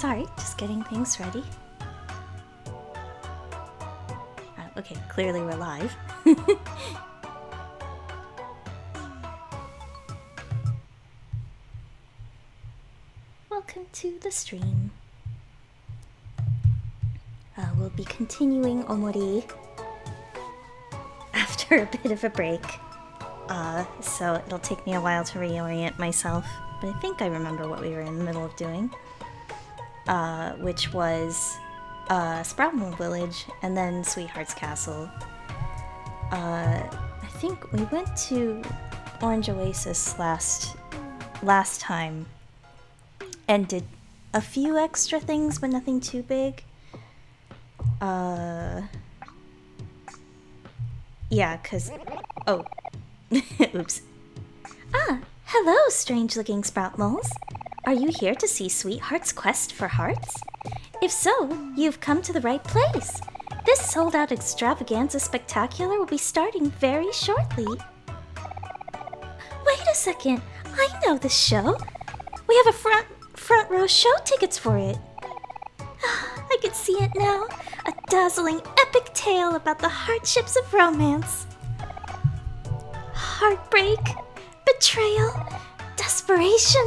Sorry, just getting things ready. Okay, clearly we're live. Welcome to the stream. We'll be continuing OMORI after a bit of a break. So it'll take me a while to reorient myself, but I think I remember what we were in the middle of doing. Which was Sproutmole Village and then Sweetheart's Castle. I think we went to Orange Oasis last time and did a few extra things, but nothing too big. Yeah, cause... Oh. Oops. Ah, hello, strange-looking Sproutmoles. Are you here to see Sweetheart's quest for hearts? If so, you've come to the right place. This sold-out extravaganza spectacular will be starting very shortly. Wait a second, I know this show. We have a front row show tickets for it. I can see it now. A dazzling epic tale about the hardships of romance. Heartbreak, betrayal, desperation,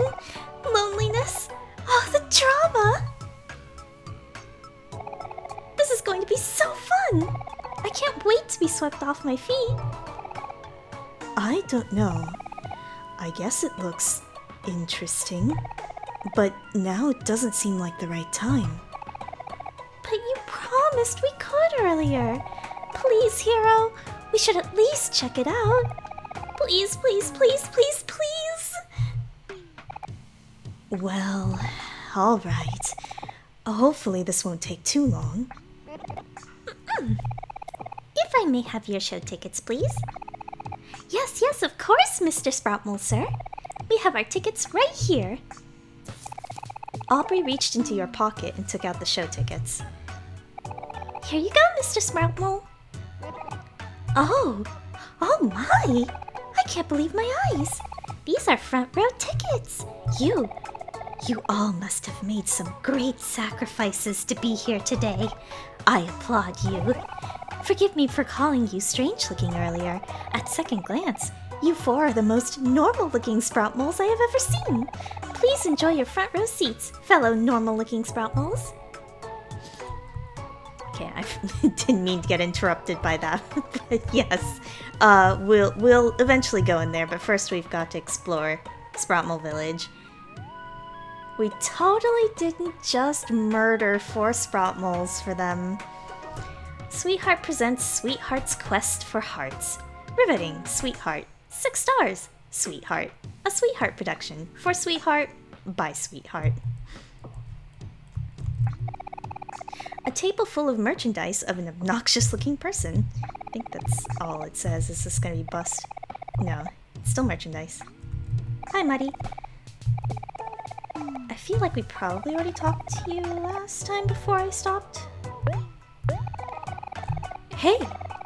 loneliness, oh, the drama! This is going to be so fun! I can't wait to be swept off my feet. I don't know. I guess it looks interesting, but now it doesn't seem like the right time. But you promised we could earlier. Please, Hero, we should at least check it out. Please, please, please, please, please! Well, alright. Hopefully this won't take too long. If I may have your show tickets, please. Yes, yes, of course, Mr. Sproutmole, sir. We have our tickets right here. Aubrey reached into your pocket and took out the show tickets. Here you go, Mr. Sproutmole. Oh my! I can't believe my eyes. These are front row tickets. You all must have made some great sacrifices to be here today. I applaud you. Forgive me for calling you strange-looking earlier. At second glance, you four are the most normal-looking Sproutmoles I have ever seen. Please enjoy your front row seats, fellow normal-looking Sproutmoles. Okay, I didn't mean to get interrupted by that, but yes. We'll eventually go in there, but first we've got to explore Sproutmole Village. We totally didn't just murder 4 Sproutmoles for them. Sweetheart presents Sweetheart's Quest for Hearts. Riveting, Sweetheart. 6 stars, Sweetheart. A Sweetheart production. For Sweetheart, by Sweetheart. A table full of merchandise of an obnoxious-looking person. I think that's all it says. Is this gonna be bust? No, it's still merchandise. Hi, Muddy. I feel like we probably already talked to you last time before I stopped. Hey,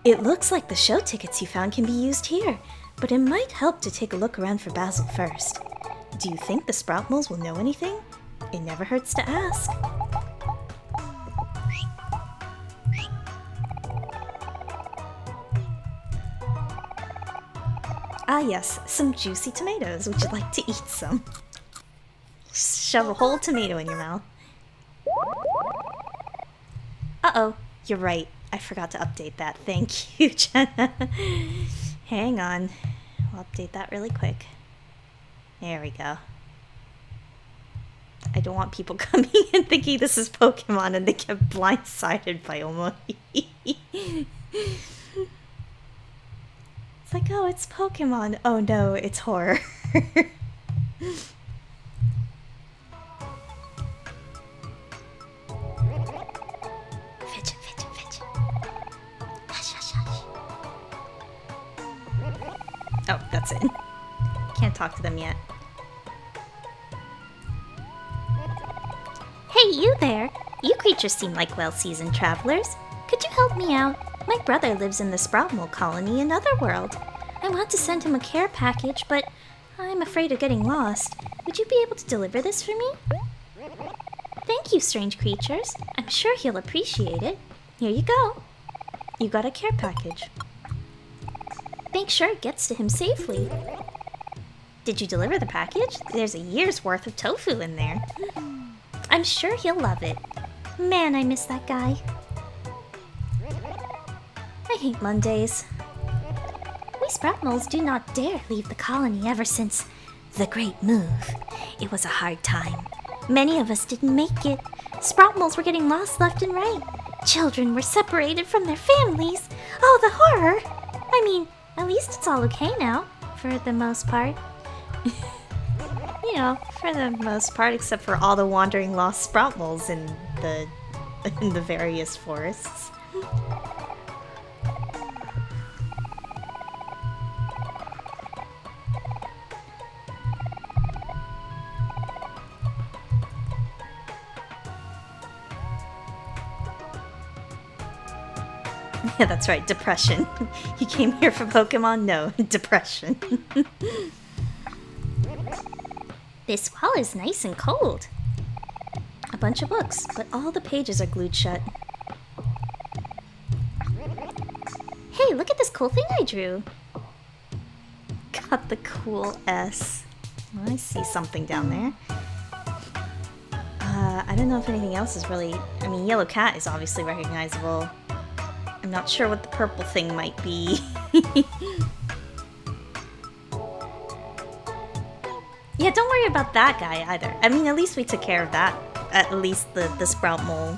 it looks like the show tickets you found can be used here, but it might help to take a look around for Basil first. Do you think the Sproutmoles will know anything? It never hurts to ask. Ah yes, some juicy tomatoes. Would you like to eat some? Shove a whole tomato in your mouth. Uh-oh, you're right. I forgot to update that. Thank you, Jenna. Hang on. I'll update that really quick. There we go. I don't want people coming and thinking this is Pokemon and they get blindsided by OMORI. It's like, oh, it's Pokemon. Oh no, it's horror. Oh, that's it. Can't talk to them yet. Hey, you there! You creatures seem like well-seasoned travelers. Could you help me out? My brother lives in the Sproutmole colony in Otherworld. I want to send him a care package, but I'm afraid of getting lost. Would you be able to deliver this for me? Thank you, strange creatures. I'm sure he'll appreciate it. Here you go. You got a care package. Make sure it gets to him safely. Did you deliver the package? There's a year's worth of tofu in there. I'm sure he'll love it. Man, I miss that guy. I hate Mondays. We Sproutmoles do not dare leave the colony ever since the Great Move. It was a hard time. Many of us didn't make it. Sproutmoles were getting lost left and right. Children were separated from their families. Oh, the horror! I mean, at least it's all okay now, for the most part. You know, for the most part, except for all the wandering lost Sproutmoles in the various forests. Yeah, that's right, depression. You came here for Pokemon? No, depression. This wall is nice and cold. A bunch of books, but all the pages are glued shut. Hey, look at this cool thing I drew. Got the cool S. Oh, I see something down there. I don't know if anything else is really... I mean, Yellow Cat is obviously recognizable. I'm not sure what the purple thing might be. Yeah, don't worry about that guy either. I mean, at least we took care of that. At least the Sprout Mole.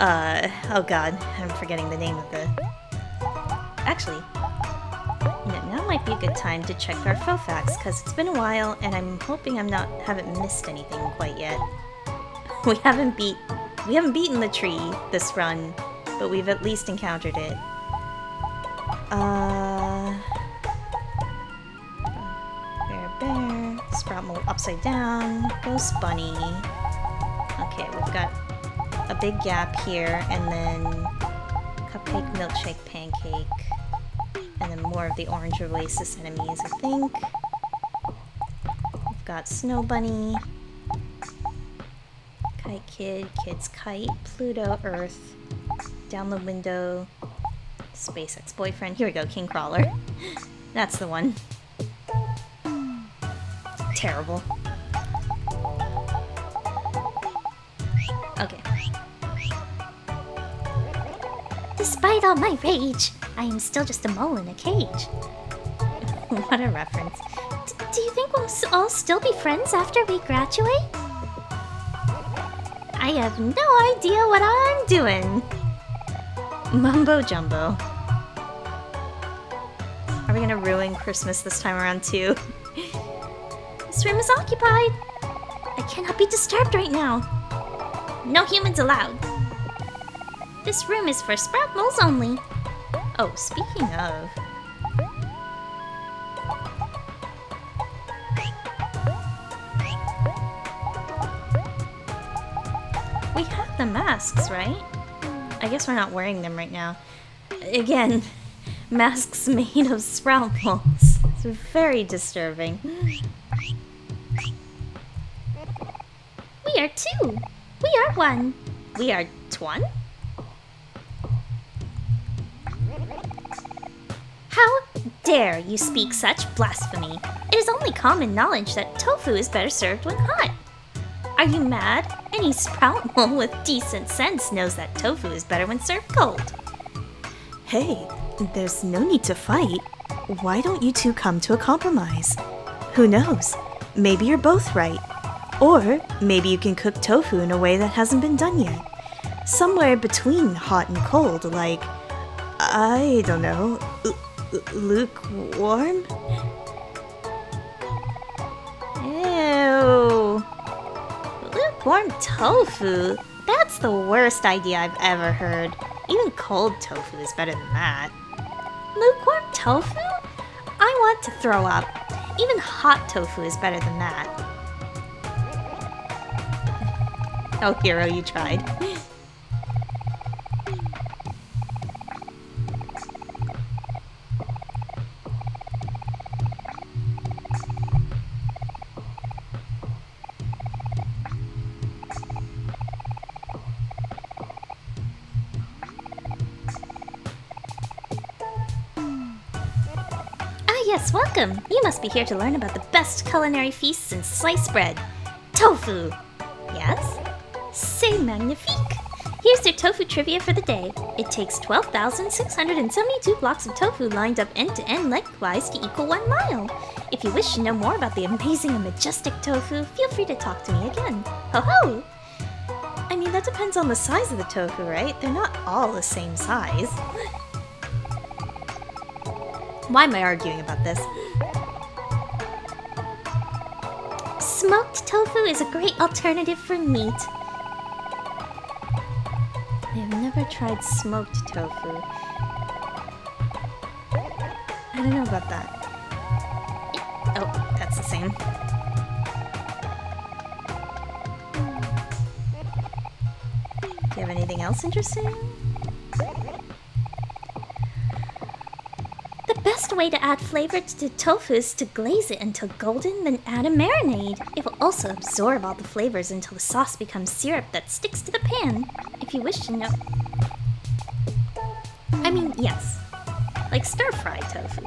Oh god, I'm forgetting the name of the... Actually, now might be a good time to check our Fofax, because it's been a while, and I'm hoping haven't missed anything quite yet. We haven't beaten the tree this run, but we've at least encountered it. Bear, Sprout Mole upside down, Ghost Bunny. Okay, we've got a big gap here, and then Cupcake, Milkshake, Pancake, and then more of the Orange Oasis enemies, I think. We've got Snow Bunny, Kite Kid, Kid's Kite, Pluto, Earth, Down the Window, SpaceX Boyfriend. Here we go, King Crawler. That's the one. Terrible. Okay. Despite all my rage, I am still just a mole in a cage. What a reference. Do you think we'll all still be friends after we graduate? I have no idea what I'm doing. Mumbo jumbo. Are we gonna ruin Christmas this time around too? This room is occupied. I cannot be disturbed right now. No humans allowed. This room is for Sproutmoles only. Oh, speaking of... We have the masks, right? I guess we're not wearing them right now. Again, masks made of Sproutmoles. It's very disturbing. We are two. We are one. We are Twan? How dare you speak such blasphemy? It is only common knowledge that tofu is better served when hot. Are you mad? Any Sproutmole with decent sense knows that tofu is better when served cold. Hey, there's no need to fight. Why don't you two come to a compromise? Who knows? Maybe you're both right. Or maybe you can cook tofu in a way that hasn't been done yet. Somewhere between hot and cold, like, I don't know, lukewarm? Ew. Lukewarm tofu? That's the worst idea I've ever heard. Even cold tofu is better than that. Lukewarm tofu? I want to throw up. Even hot tofu is better than that. Oh, hero, you tried. Yes, welcome. You must be here to learn about the best culinary feasts in sliced bread. Tofu. Yes? C'est magnifique. Here's your tofu trivia for the day. It takes 12,672 blocks of tofu lined up end to end lengthwise to equal 1 mile. If you wish to know more about the amazing and majestic tofu, feel free to talk to me again. Ho ho! I mean, that depends on the size of the tofu, right? They're not all the same size. Why am I arguing about this? Smoked tofu is a great alternative for meat. I've never tried smoked tofu. I don't know about that. Oh, that's the same. Do you have anything else interesting? The best way to add flavor to tofu is to glaze it until golden, then add a marinade. It will also absorb all the flavors until the sauce becomes syrup that sticks to the pan. If you wish to know... I mean, yes. Like stir-fried tofu.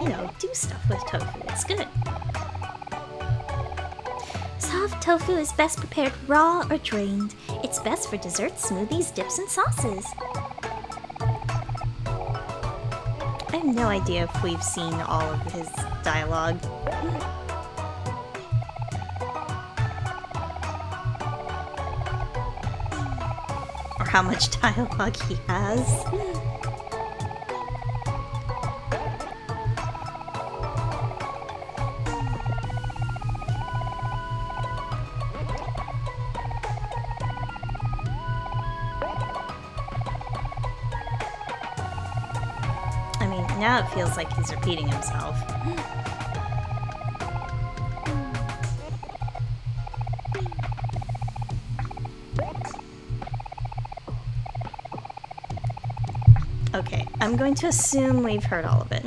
You know, do stuff with tofu. It's good. Soft tofu is best prepared raw or drained. It's best for desserts, smoothies, dips, and sauces. I have no idea if we've seen all of his dialogue. Or how much dialogue he has. Now it feels like he's repeating himself. Okay, I'm going to assume we've heard all of it.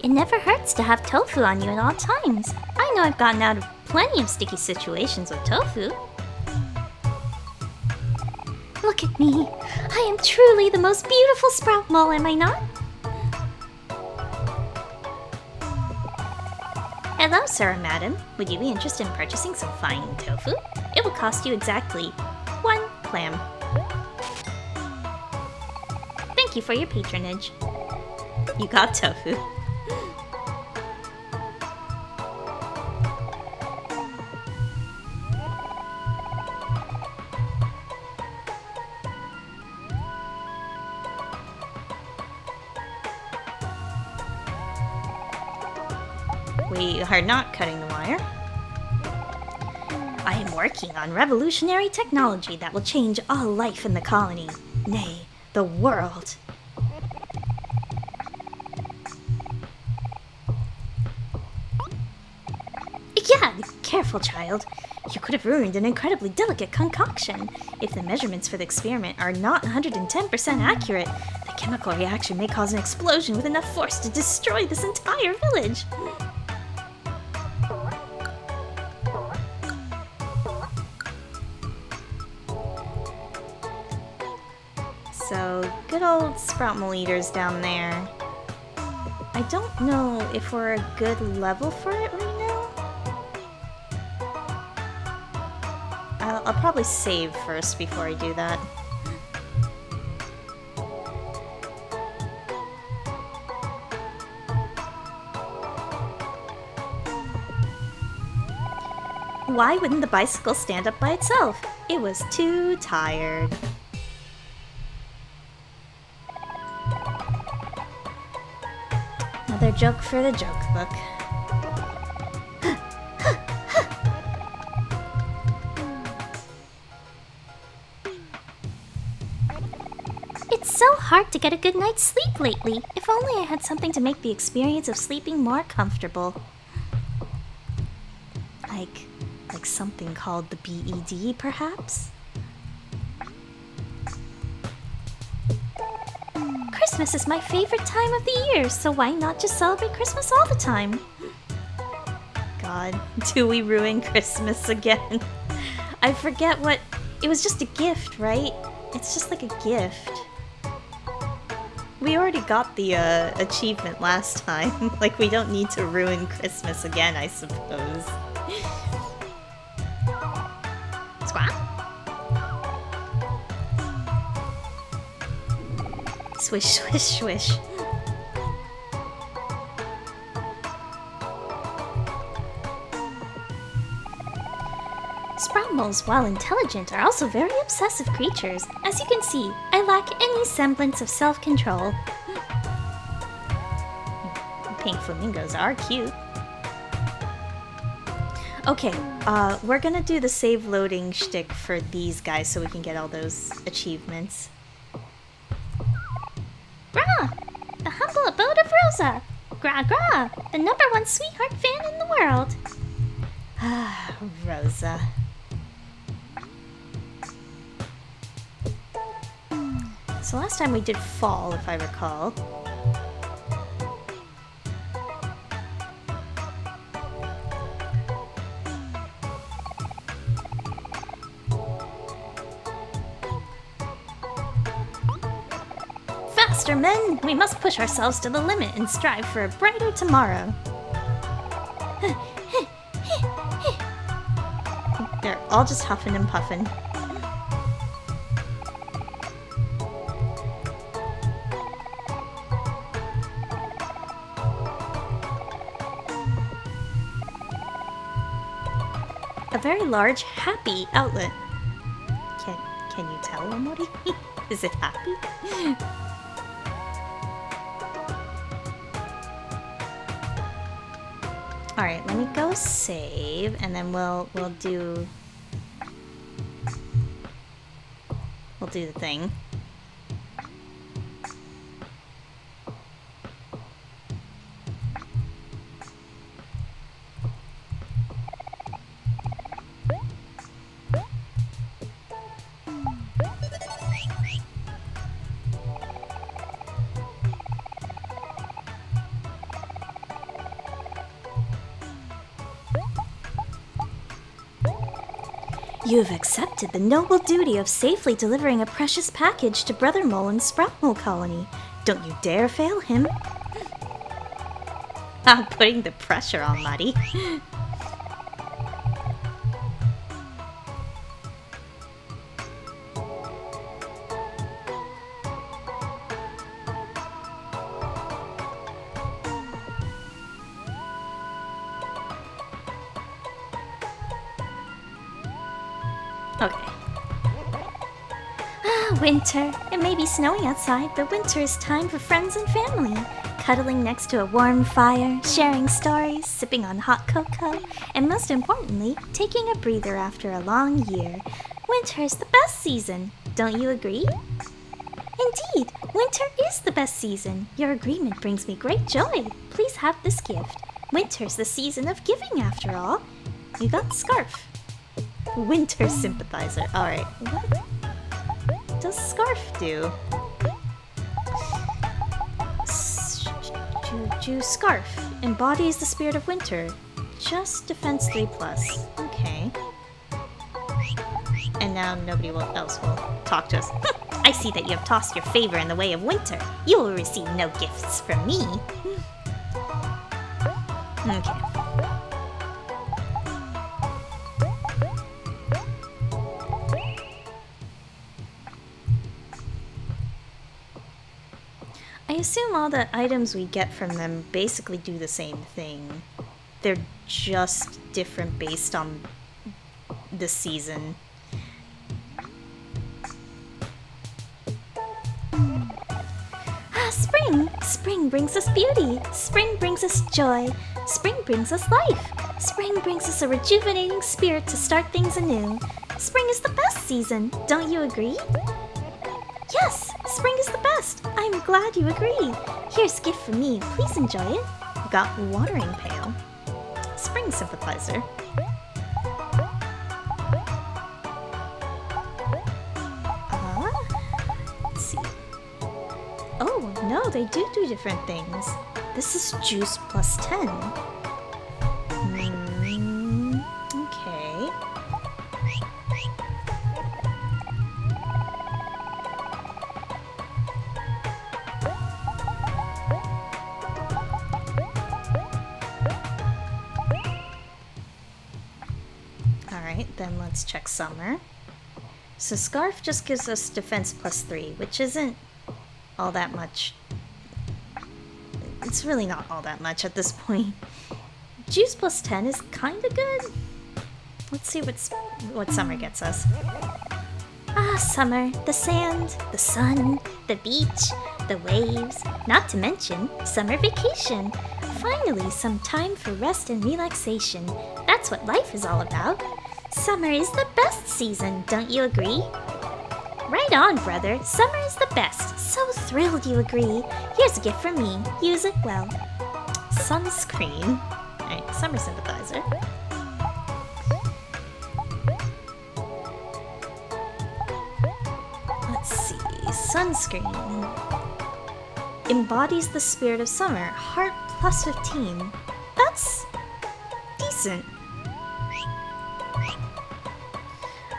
It never hurts to have tofu on you at all times. I know I've gotten out of plenty of sticky situations with tofu. Look at me. I am truly the most beautiful sprout mole, am I not? Hello, sir and madam. Would you be interested in purchasing some fine tofu? It will cost you exactly 1 clam. Thank you for your patronage. You got tofu. We are not cutting the wire. I am working on revolutionary technology that will change all life in the colony, nay, the world. Yeah, careful, child. You could have ruined an incredibly delicate concoction. If the measurements for the experiment are not 110% accurate, the chemical reaction may cause an explosion with enough force to destroy this entire village. So, good old sprout mole eaters down there. I don't know if we're a good level for it right now. I'll probably save first before I do that. Why wouldn't the bicycle stand up by itself? It was too tired. Another joke for the joke book. It's so hard to get a good night's sleep lately. If only I had something to make the experience of sleeping more comfortable. Like something called the BED, perhaps? Christmas is my favorite time of the year, so why not just celebrate Christmas all the time? God, god. Do we ruin Christmas again? I forget what... It was just a gift, right? It's just like a gift. We already got the achievement last time. Like, we don't need to ruin Christmas again, I suppose. Squawk. Swish, swish, swish. Sproutmoles, while intelligent, are also very obsessive creatures. As you can see, I lack any semblance of self-control. Pink flamingos are cute. Okay, we're gonna do the save loading shtick for these guys so we can get all those achievements. Gra! The humble abode of Rosa! Gra Gra! The #1 sweetheart fan in the world! Ah, Rosa. So last time we did fall, if I recall. Faster, men! We must push ourselves to the limit and strive for a brighter tomorrow. They're all just huffing and puffing. A very large, happy outlet. Can you tell, Omori? Is it happy? Alright, let me go save, and then we'll do the thing. You have accepted the noble duty of safely delivering a precious package to Brother Mole and Sprout Mole Colony. Don't you dare fail him. I'm putting the pressure on Muddy. Okay. Ah, winter. It may be snowing outside, but winter is time for friends and family. Cuddling next to a warm fire, sharing stories, sipping on hot cocoa, and most importantly, taking a breather after a long year. Winter is the best season. Don't you agree? Indeed, winter is the best season. Your agreement brings me great joy. Please have this gift. Winter's the season of giving, after all. You got the scarf. Winter sympathizer. Alright. What does scarf do? Juju scarf. Embodies the spirit of winter. Just defense 3+. Okay. And now nobody else will talk to us. I see that you have tossed your favor in the way of winter. You will receive no gifts from me. Okay. I assume all the items we get from them basically do the same thing. They're just different based on the season. Ah, spring! Spring brings us beauty. Spring brings us joy. Spring brings us life. Spring brings us a rejuvenating spirit to start things anew. Spring is the best season. Don't you agree? Yes, spring is the best. I'm glad you agree. Here's a gift for me. Please enjoy it. Got watering pail. Spring sympathizer. Let's see. Oh, no, they do different things. This is juice plus 10. then let's check summer. So Scarf just gives us defense +3, which isn't all that much. It's really not all that much at this point. Juice +10 is kinda good. Let's see what summer gets us. Ah, summer. The sand, the sun, the beach, the waves, not to mention summer vacation. Finally, some time for rest and relaxation. That's what life is all about. Summer is the best season, don't you agree? Right on, brother. Summer is the best. So thrilled you agree. Here's a gift from me. Use it well. Sunscreen. Alright, summer sympathizer. Let's see. Sunscreen. Embodies the spirit of summer. Heart +15. That's decent.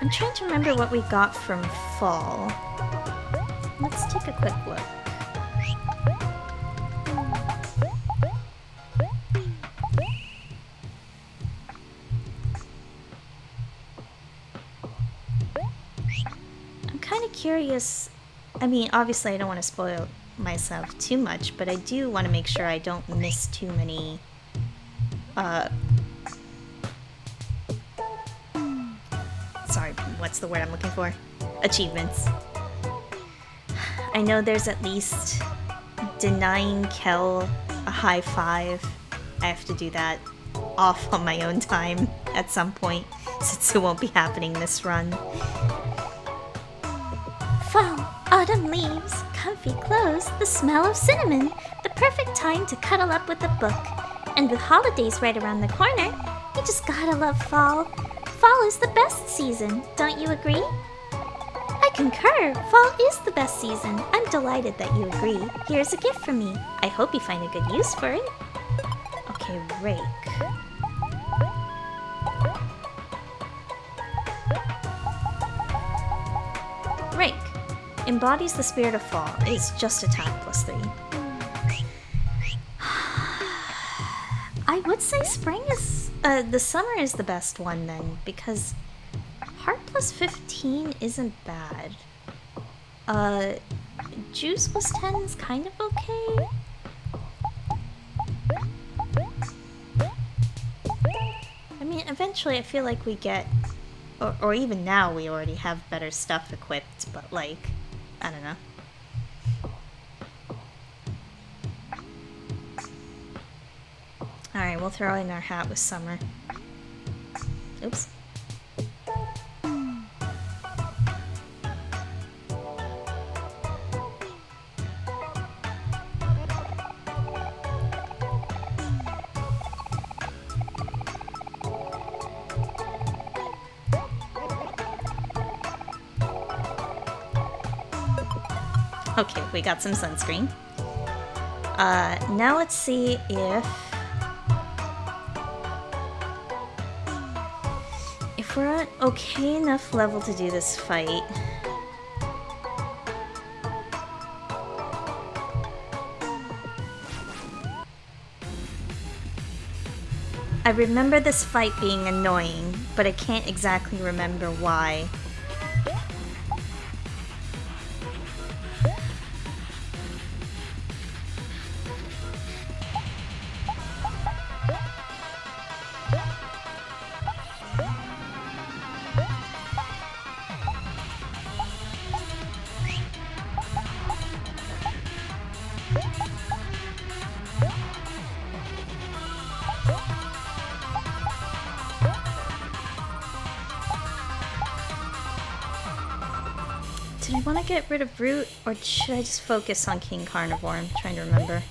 I'm trying to remember what we got from fall. Let's take a quick look. I'm kind of curious. I mean, obviously I don't want to spoil myself too much, but I do want to make sure I don't miss too many sorry, what's the word I'm looking for? Achievements. I know there's at least denying Kel a high five. I have to do that off on my own time at some point, since it won't be happening this run. Fall, autumn leaves, comfy clothes, the smell of cinnamon, the perfect time to cuddle up with a book. And with holidays right around the corner, you just gotta love fall. Fall is the best season, don't you agree? I concur, fall is the best season. I'm delighted that you agree. Here's a gift from me. I hope you find a good use for it. Okay, rake. Rake. Embodies the spirit of fall. Is just attack +3. I would say spring is... The summer is the best one then, because heart +15 isn't bad. Juice +10 is kind of okay. I mean, eventually I feel like we get, or even now we already have better stuff equipped, but like, I don't know. Alright, we'll throw in our hat with summer. Oops. Okay, we got some sunscreen. Now let's see if we're at okay enough level to do this fight. I remember this fight being annoying, but I can't exactly remember why. Did I want to get rid of Root, or should I just focus on King Carnivore? I'm trying to remember.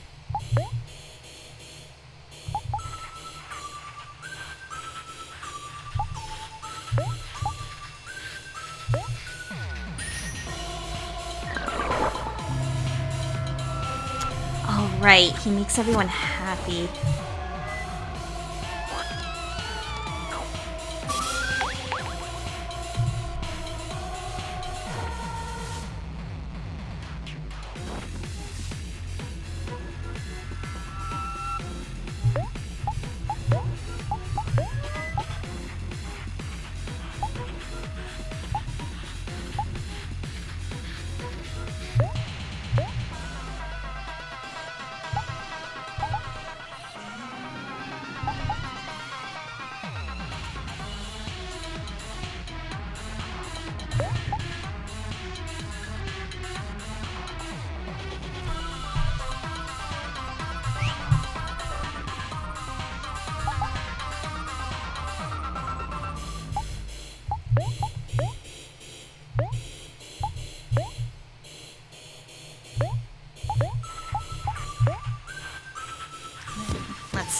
Oh, right. He makes everyone happy.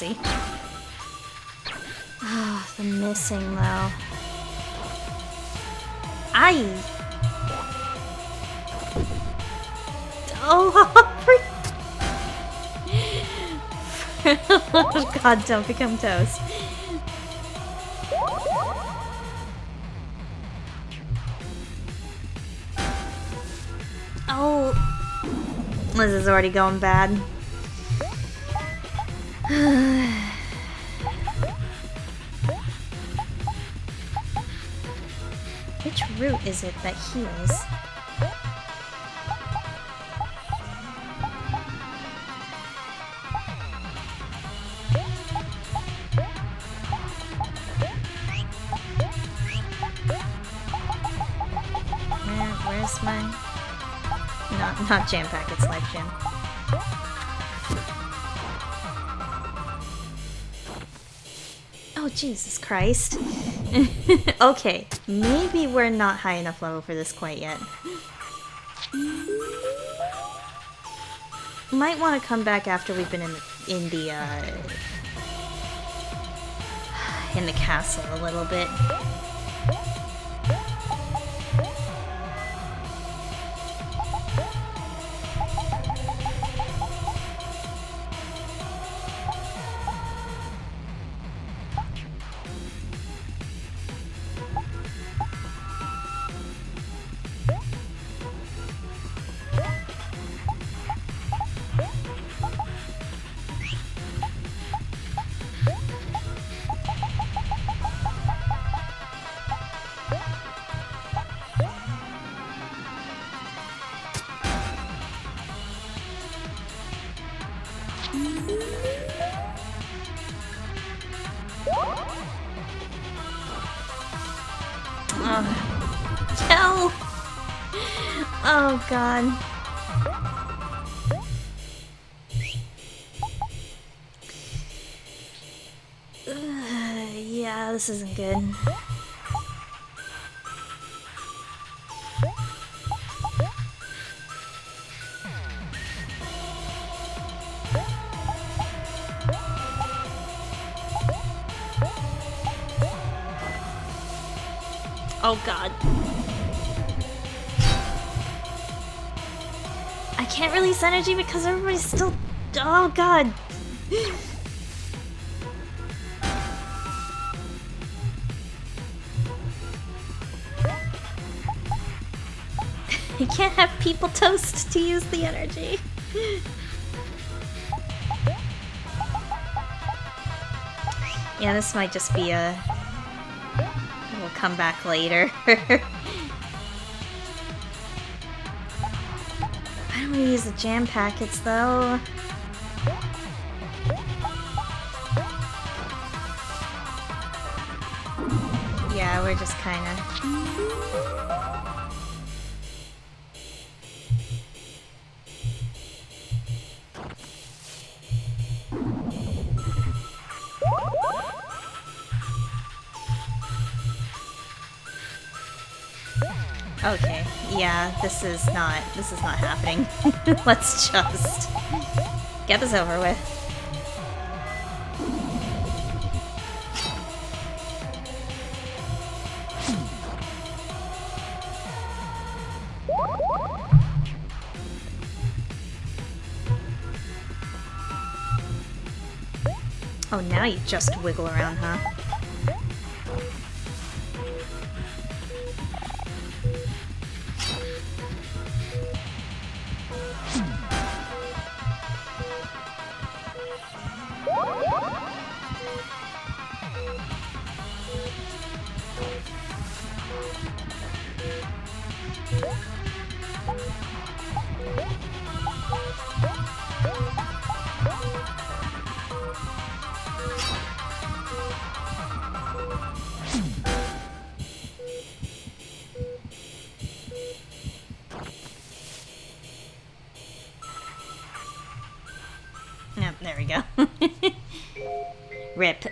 see. Ah, the missing though. Aye. Oh, God, don't become toast. Oh, this is already going bad. Which root is it that heals? Where's my... Not jam packets, life gem. Oh, Jesus Christ. Okay, maybe we're not high enough level for this quite yet. Might want to come back after we've been in the castle a little bit. Hell! Oh God. Yeah, this isn't good. Oh God. I can't release energy because everybody's still... Oh God. I can't have people toast to use the energy. Yeah, this might just be a... We'll come back later. I don't want to use the jam packets though. Yeah, we're just kind of... Okay, yeah, this is not happening. Let's just get this over with. Oh, now you just wiggle around, huh? Yep, there we go. Rip.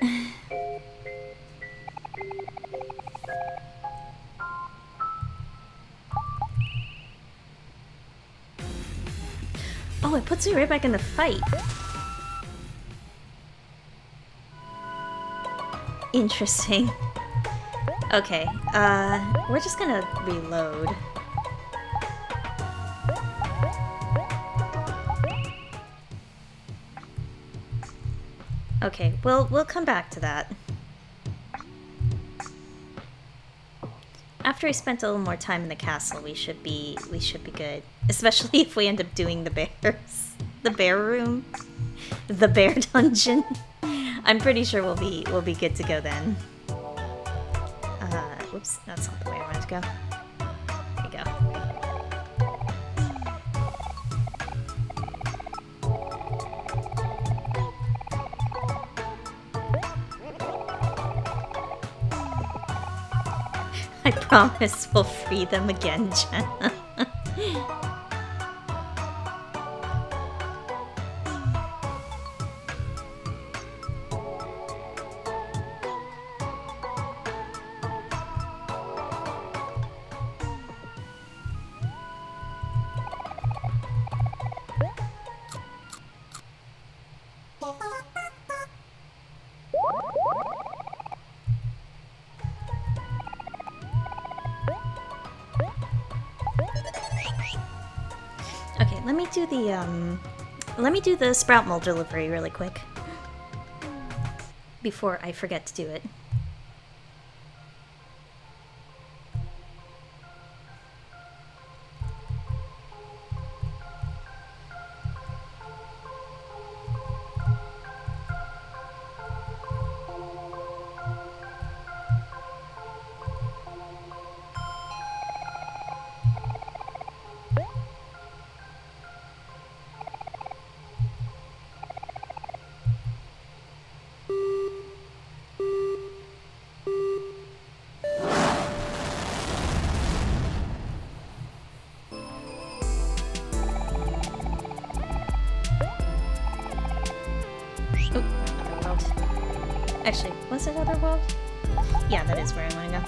Oh, it puts me right back in the fight. Interesting. Okay, we're just gonna reload. Okay, we'll come back to that. After we spent a little more time in the castle, we should be good. Especially if we end up doing the bears. The bear room. The bear dungeon. I'm pretty sure we'll be good to go then. Whoops, that's not the way I wanted to go. There we go. I promise we'll free them again, Jenna. Okay, let me do the sprout mold delivery really quick before I forget to do it. Actually, was it Otherworld? Yeah, that is where I want to go.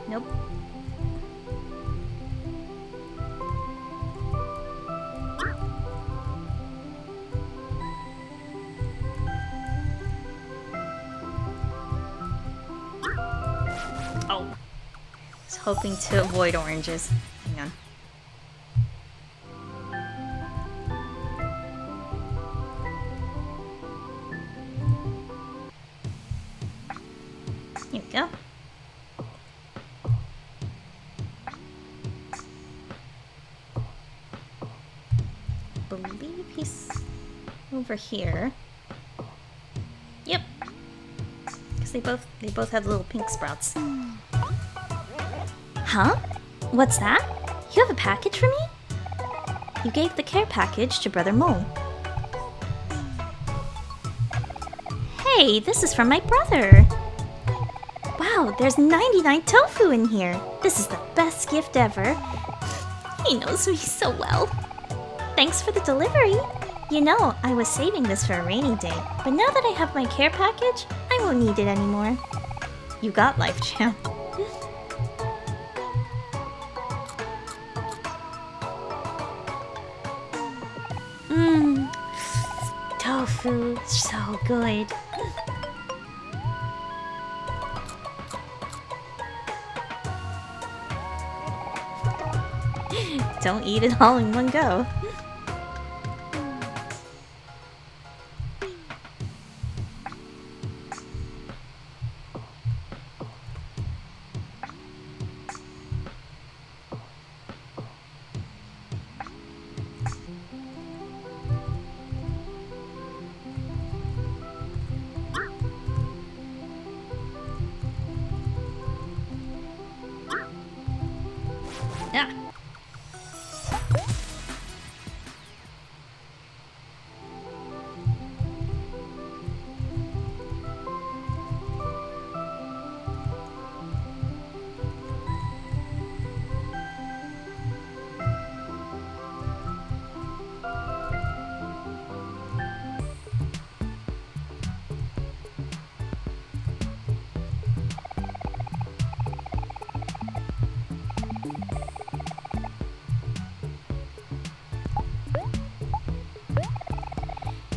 Nope. Oh. I was hoping to avoid oranges. Hang on. Here we go. Believe he's over here. Yep. Because they both have little pink sprouts. Huh? What's that? You have a package for me? You gave the care package to Brother Mole. Hey, this is from my brother. Wow, there's 99 tofu in here. This is the best gift ever. He knows me so well. Thanks for the delivery. You know, I was saving this for a rainy day, but now that I have my care package, I won't need it anymore. You got life, champ. Mmm. Tofu, so good. Don't eat it all in one go.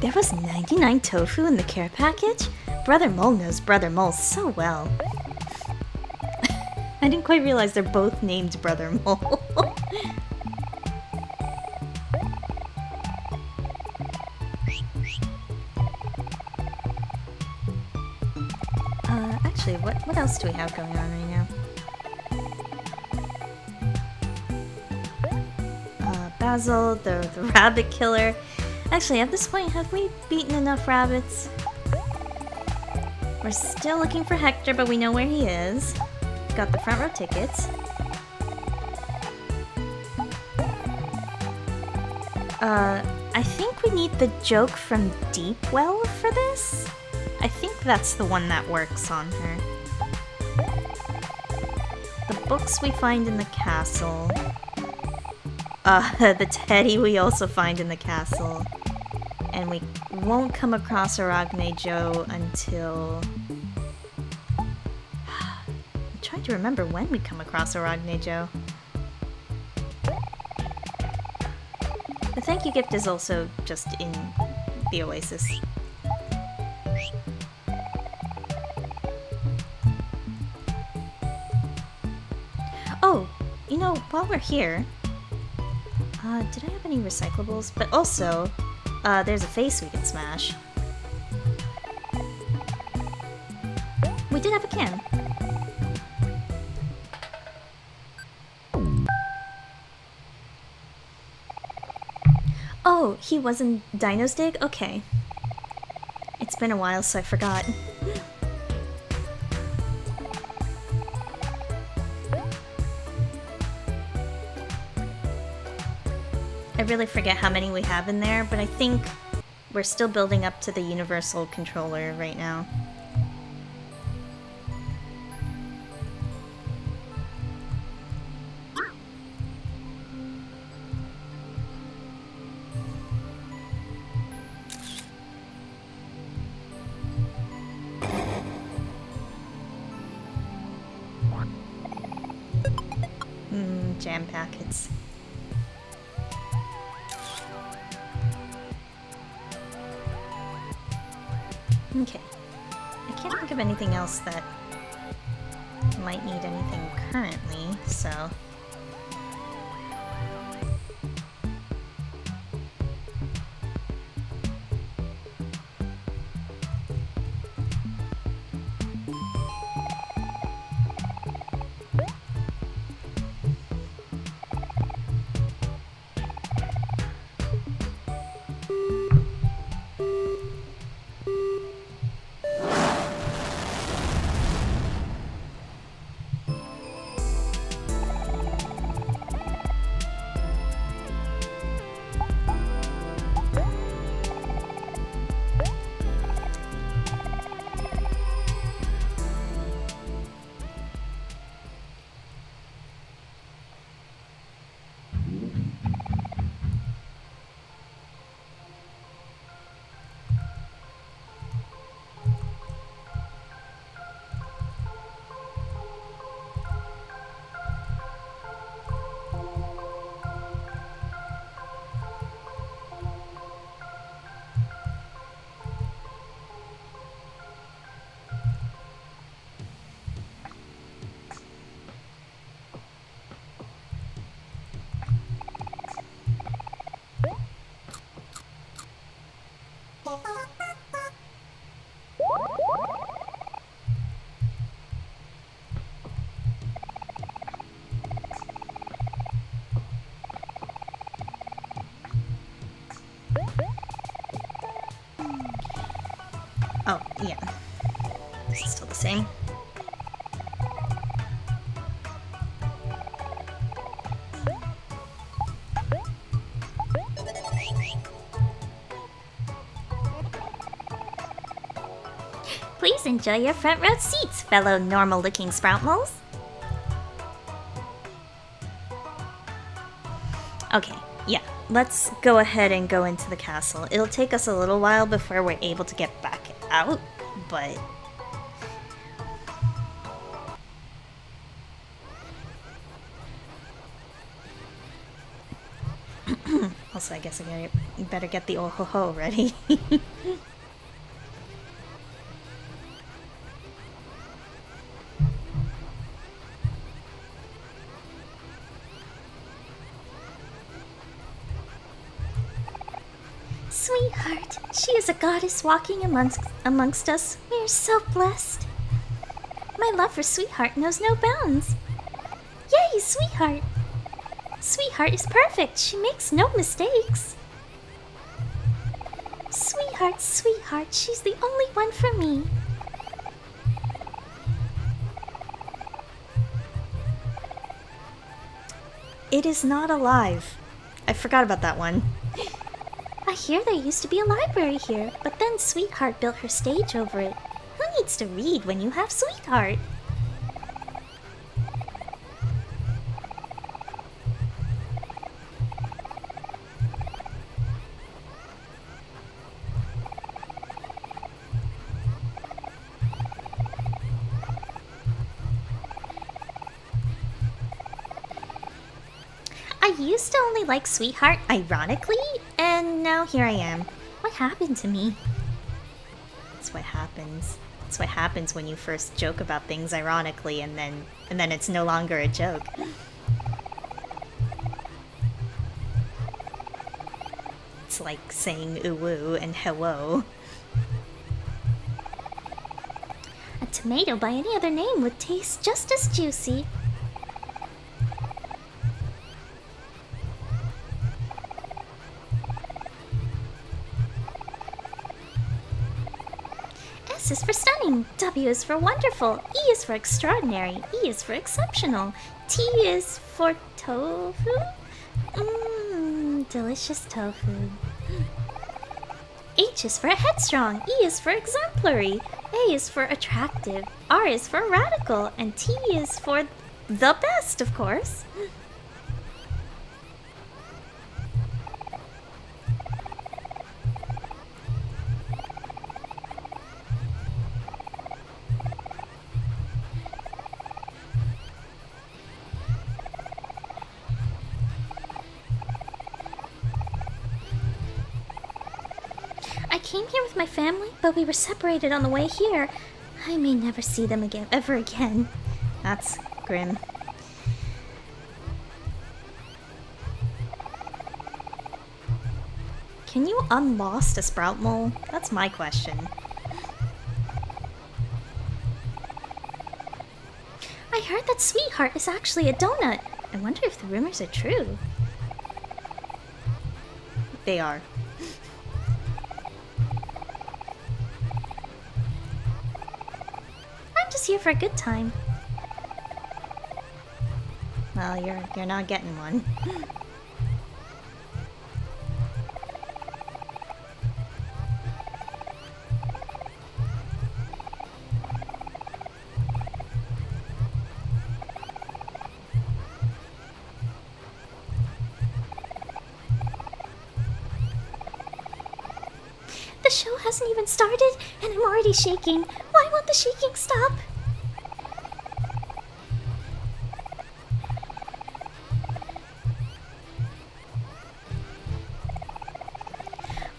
There was 99 tofu in the care package? Brother Mole knows Brother Mole so well. I didn't quite realize they're both named Brother Mole. Actually, what else do we have going on right now? Basil, the rabbit killer. Actually, at this point, have we beaten enough rabbits? We're still looking for Hector, but we know where he is. Got the front row tickets. I think we need the joke from Deep Well for this? I think that's the one that works on her. The books we find in the castle. The teddy we also find in the castle. And we won't come across Aragne Joe until... I'm trying to remember when we come across Aragne Joe. The thank you gift is also just in the Oasis. Oh, you know, while we're here... did I have any recyclables? But also, there's a face we can smash. We did have a can. Oh, he was in Dino's Dig? Okay. It's been a while, so I forgot. I really forget how many we have in there, but I think we're still building up to the universal controller right now. Jam packets. Okay. I can't think of anything else that might need anything currently, so... Oh, yeah. This is still the same. Please enjoy your front row seats, fellow normal-looking sprout moles. Okay, yeah. Let's go ahead and go into the castle. It'll take us a little while before we're able to get back out, but... Also, I guess I better get the oh ho ho ready. Sweetheart, she is a goddess walking amongst us. We are so blessed. My love for Sweetheart knows no bounds. Yay, Sweetheart! Sweetheart is perfect. She makes no mistakes. Sweetheart, Sweeheart, she's the only one for me. It is not alive. I forgot about that one. I hear there used to be a library here, but then Sweetheart built her stage over it. Who needs to read when you have Sweetheart? I used to only like Sweetheart ironically, and now here I am. What happened to me? That's what happens. That's what happens when you first joke about things ironically, and then it's no longer a joke. It's like saying ooh and hello. A tomato by any other name would taste just as juicy. S is for stunning, W is for wonderful, E is for extraordinary, E is for exceptional, T is for tofu? Delicious tofu. H is for headstrong, E is for exemplary, A is for attractive, R is for radical, and T is for the best, of course. I came here with my family, but we were separated on the way here. I may never see them again, ever again. That's grim. Can you unlost a sprout mole? That's my question. I heard that Sweetheart is actually a donut. I wonder if the rumors are true. They are. I'm just here for a good time. Well, you're not getting one. The show hasn't even started, and I'm already shaking. Why won't the shaking stop?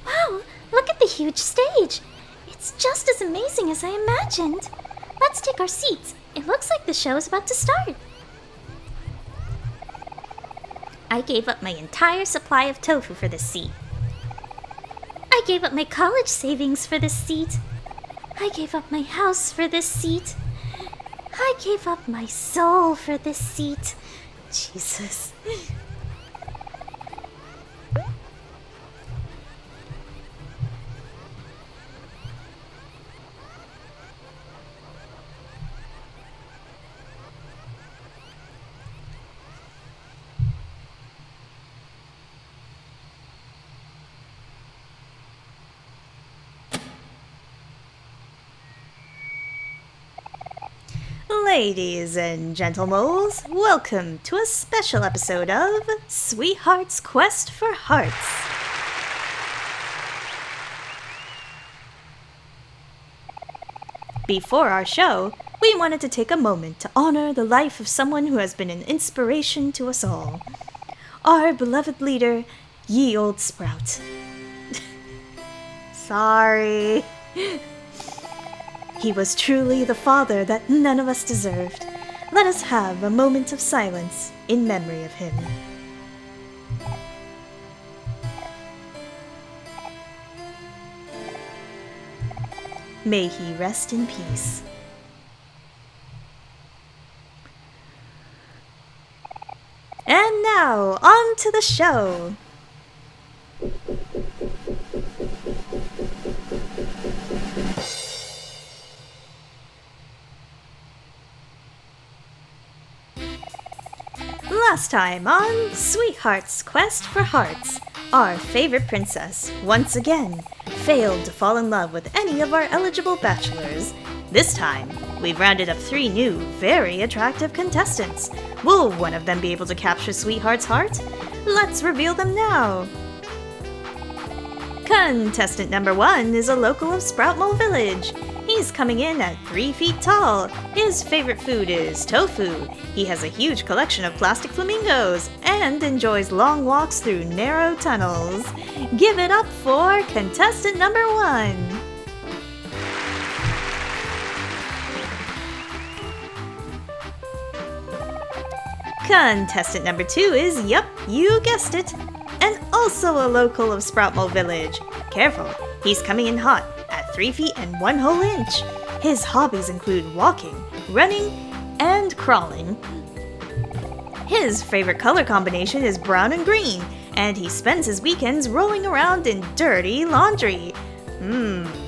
Wow, look at the huge stage. It's just as amazing as I imagined. Let's take our seats. It looks like the show is about to start. I gave up my entire supply of tofu for this seat. I gave up my college savings for this seat. I gave up my house for this seat. I gave up my soul for this seat. Jesus. Ladies and gentlemen, welcome to a special episode of Sweetheart's Quest for Hearts. Before our show, we wanted to take a moment to honor the life of someone who has been an inspiration to us all. Our beloved leader, Ye old sprout. Sorry. He was truly the father that none of us deserved. Let us have a moment of silence in memory of him. May he rest in peace. And now, on to the show! Last time on Sweetheart's Quest for Hearts, our favorite princess, once again, failed to fall in love with any of our eligible bachelors. This time, we've rounded up 3 new, very attractive contestants. Will one of them be able to capture Sweetheart's heart? Let's reveal them now! Contestant number 1 is a local of Sproutmole Village. He's coming in at 3 feet tall. His favorite food is tofu. He has a huge collection of plastic flamingos and enjoys long walks through narrow tunnels. Give it up for contestant number 1. Contestant number 2 is, yup, you guessed it, and also a local of Sproutmole Village. Careful, he's coming in hot at 3 feet and 1 whole inch. His hobbies include walking, running, and crawling. His favorite color combination is brown and green, and he spends his weekends rolling around in dirty laundry.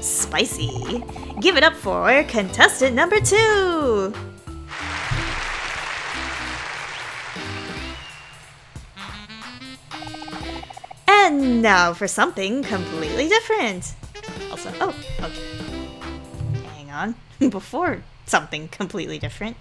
Spicy. Give it up for contestant number 2! And now for something completely different. Also, okay. Hang on. Before something completely different.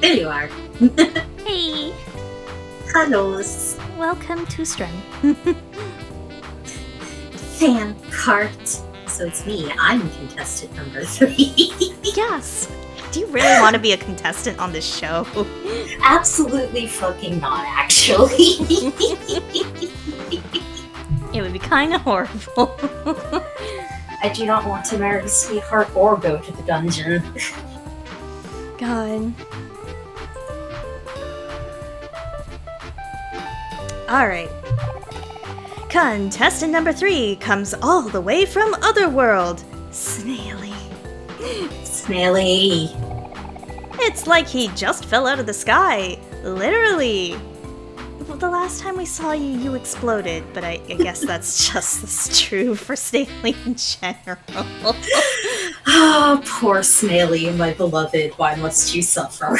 There you are. Hey, Hello, welcome to Strum. fan cart. So it's me. I'm contestant number 3. Yes. Do you really want to be a contestant on this show? Absolutely fucking not, actually. It would be kind of horrible. I do not want to marry Sweetheart or go to the dungeon. God. Alright. Contestant number 3 comes all the way from Otherworld. Snaily. Snaily. It's like he just fell out of the sky. Literally. Well, the last time we saw you, you exploded, but I guess that's just as true for Snaily in general. Oh, poor Snaily, my beloved. Why must you suffer?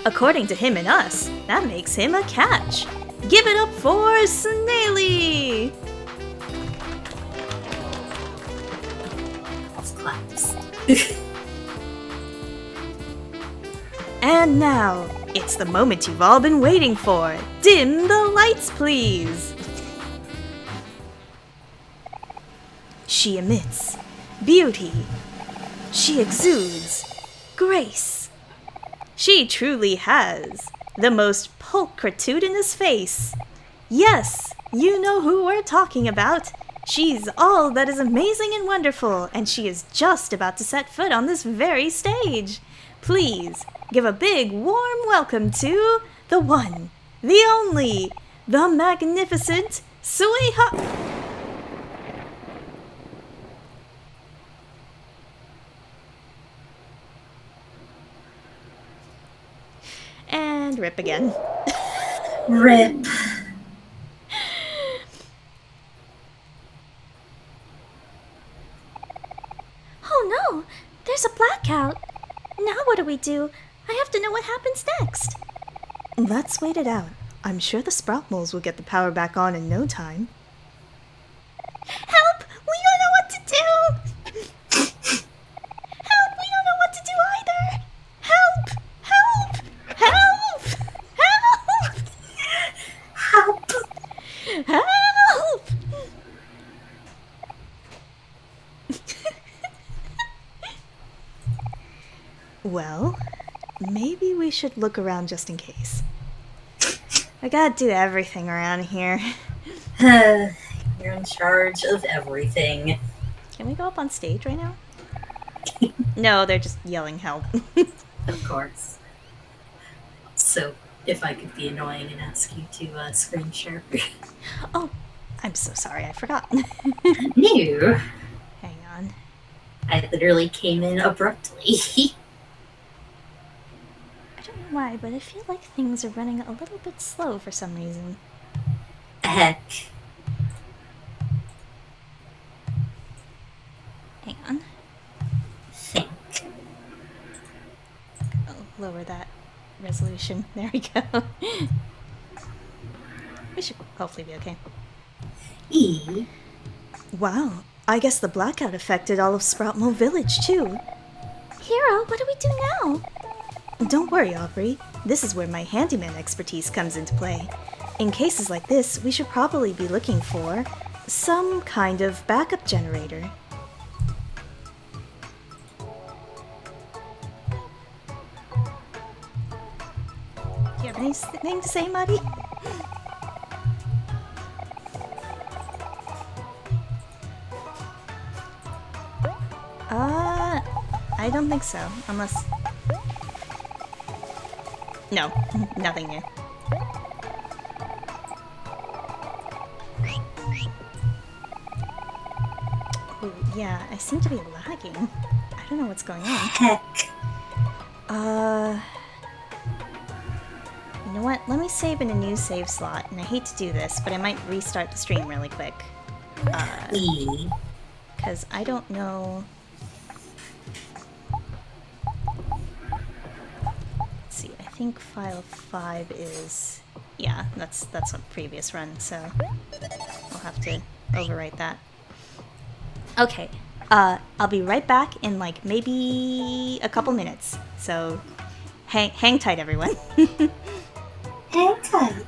According to him and us, that makes him a catch. Give it up for Snaily! Let's clap this. And now, it's the moment you've all been waiting for. Dim the lights, please! She emits beauty. She exudes grace. She truly has the most pulchritudinous face. Yes, you know who we're talking about. She's all that is amazing and wonderful, and she is just about to set foot on this very stage. Please give a big warm welcome to the one, the only, the magnificent Sweetheart. And rip again. Rip. Oh no, there's a blackout. Now what do we do? I have to know what happens next. Let's wait it out. I'm sure the Sprout Moles will get the power back on in no time. Help! We don't know what to do! Help! We Well, maybe we should look around just in case. I gotta do everything around here. You're in charge of everything. Can we go up on stage right now? No, they're just yelling help. Of course. So, if I could be annoying and ask you to screen share. Oh, I'm so sorry, I forgot. No, Hang on. I literally came in abruptly. I don't know why, but I feel like things are running a little bit slow for some reason. Heck. Hang on. Think. I'll lower that resolution. There we go. We should hopefully be okay. E. Wow, I guess the blackout affected all of Sproutmo Village too. Hero, what do we do now? Don't worry, Aubrey. This is where my handyman expertise comes into play. In cases like this, we should probably be looking for some kind of backup generator. Do you have anything to say, Muddy? I don't think so. Unless... No, nothing new. Ooh, yeah, I seem to be lagging. I don't know what's going on. Heck. You know what? Let me save in a new save slot, and I hate to do this, but I might restart the stream really quick. E. Because I don't know... Let's see, I think file 5 is... Yeah, that's a previous run, so I'll have to overwrite that. Okay, I'll be right back in like maybe a couple minutes, so hang tight, everyone. Hang tight.